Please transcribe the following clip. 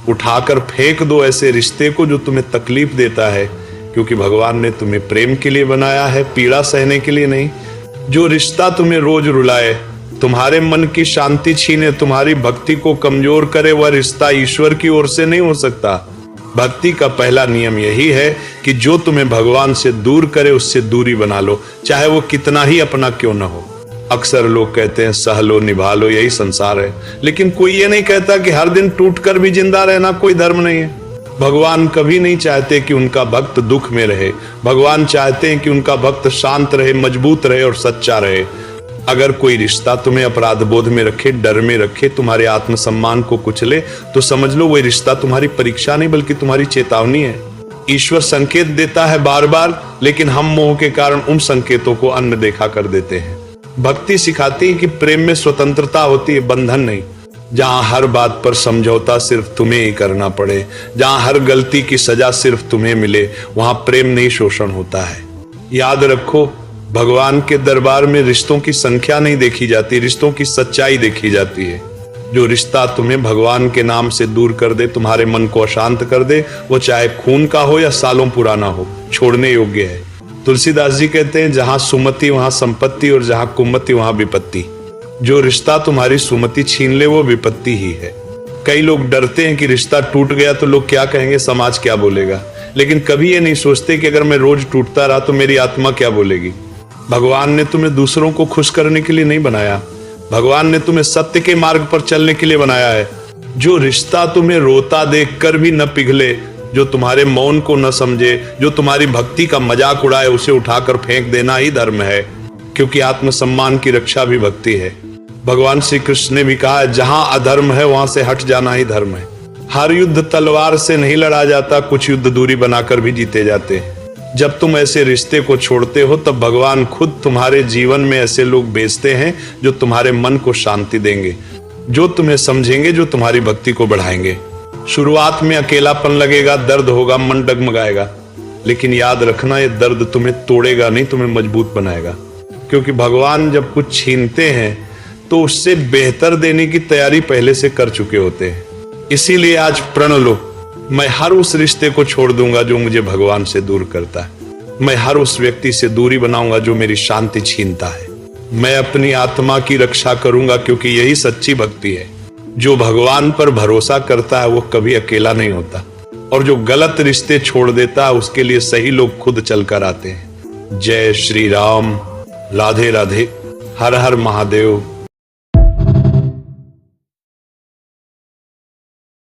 उठाकर फेंक दो ऐसे रिश्ते को जो तुम्हें तकलीफ देता है, क्योंकि भगवान ने तुम्हें प्रेम के लिए बनाया है, पीड़ा सहने के लिए नहीं। जो रिश्ता तुम्हें रोज रुलाए, तुम्हारे मन की शांति छीने, तुम्हारी भक्ति को कमजोर करे, वह रिश्ता ईश्वर की ओर से नहीं हो सकता। भक्ति का पहला नियम यही है कि जो तुम्हें भगवान से दूर करे उससे दूरी बना लो, चाहे वो कितना ही अपना क्यों न हो। अक्सर लोग कहते हैं सह लो, निभा लो, यही संसार है, लेकिन कोई ये नहीं कहता कि हर दिन टूटकर भी जिंदा रहना कोई धर्म नहीं है। भगवान कभी नहीं चाहते कि उनका भक्त दुख में रहे। भगवान चाहते हैं कि उनका भक्त शांत रहे, मजबूत रहे और सच्चा रहे। अगर कोई रिश्ता तुम्हें अपराध बोध में रखे, डर में रखे, तुम्हारे आत्मसम्मान को कुचले, तो समझ लो वही रिश्ता तुम्हारी परीक्षा नहीं बल्कि तुम्हारी चेतावनी है। ईश्वर संकेत देता है बार बार, लेकिन हम मोह के कारण उन संकेतों को अनदेखा कर देते हैं। भक्ति सिखाती है कि प्रेम में स्वतंत्रता होती है, बंधन नहीं। जहां हर बात पर समझौता सिर्फ तुम्हें ही करना पड़े, जहां हर गलती की सजा सिर्फ तुम्हें मिले, वहां प्रेम नहीं शोषण होता है। याद रखो, भगवान के दरबार में रिश्तों की संख्या नहीं देखी जाती, रिश्तों की सच्चाई देखी जाती है। जो रिश्ता तुम्हें भगवान के नाम से दूर कर दे, तुम्हारे मन को अशांत कर दे, वो चाहे खून का हो या सालों पुराना हो, छोड़ने योग्य है। तुलसीदास जी कहते हैं, जहां सुमति वहां संपत्ति और जहां कुमति वहां विपत्ति। जो रिश्ता तुम्हारी सुमति छीन ले वो विपत्ति ही है। कई लोग डरते हैं कि रिश्ता टूट गया तो लोग क्या कहेंगे, समाज क्या बोलेगा, लेकिन कभी ये नहीं सोचते कि अगर मैं रोज टूटता रहा तो मेरी आत्मा क्या बोलेगी। भगवान ने तुम्हें दूसरों को खुश करने के लिए नहीं बनाया, भगवान ने तुम्हें सत्य के मार्ग पर चलने के लिए बनाया है। जो रिश्ता तुम्हें रोता देखकर भी न पिघले, जो तुम्हारे मौन को न समझे, जो तुम्हारी भक्ति का मजाक उड़ाए, उसे उठाकर फेंक देना ही धर्म है, क्योंकि आत्मसम्मान की रक्षा भी भक्ति है। भगवान श्री कृष्ण ने भी कहा है, जहां अधर्म है वहां से हट जाना ही धर्म है। हर युद्ध तलवार से नहीं लड़ा जाता, कुछ युद्ध दूरी बनाकर भी जीते जाते हैं। जब तुम ऐसे रिश्ते को छोड़ते हो तब भगवान खुद तुम्हारे जीवन में ऐसे लोग भेजते हैं जो तुम्हारे मन को शांति देंगे, जो तुम्हें समझेंगे, जो तुम्हारी भक्ति को बढ़ाएंगे। शुरुआत में अकेलापन लगेगा, दर्द होगा, मन डगमगाएगा, लेकिन याद रखना ये दर्द तुम्हें तोड़ेगा नहीं, तुम्हें मजबूत बनाएगा। क्योंकि भगवान जब कुछ छीनते हैं तो उससे बेहतर देने की तैयारी पहले से कर चुके होते हैं। इसीलिए आज प्रण लो, मैं हर उस रिश्ते को छोड़ दूंगा जो मुझे भगवान से दूर करता है। मैं हर उस व्यक्ति से दूरी बनाऊंगा जो मेरी शांति छीनता है। मैं अपनी आत्मा की रक्षा करूंगा, क्योंकि यही सच्ची भक्ति है। जो भगवान पर भरोसा करता है वो कभी अकेला नहीं होता, और जो गलत रिश्ते छोड़ देता है उसके लिए सही लोग खुद चलकर आते हैं। जय श्री राम, राधे राधे, हर हर महादेव।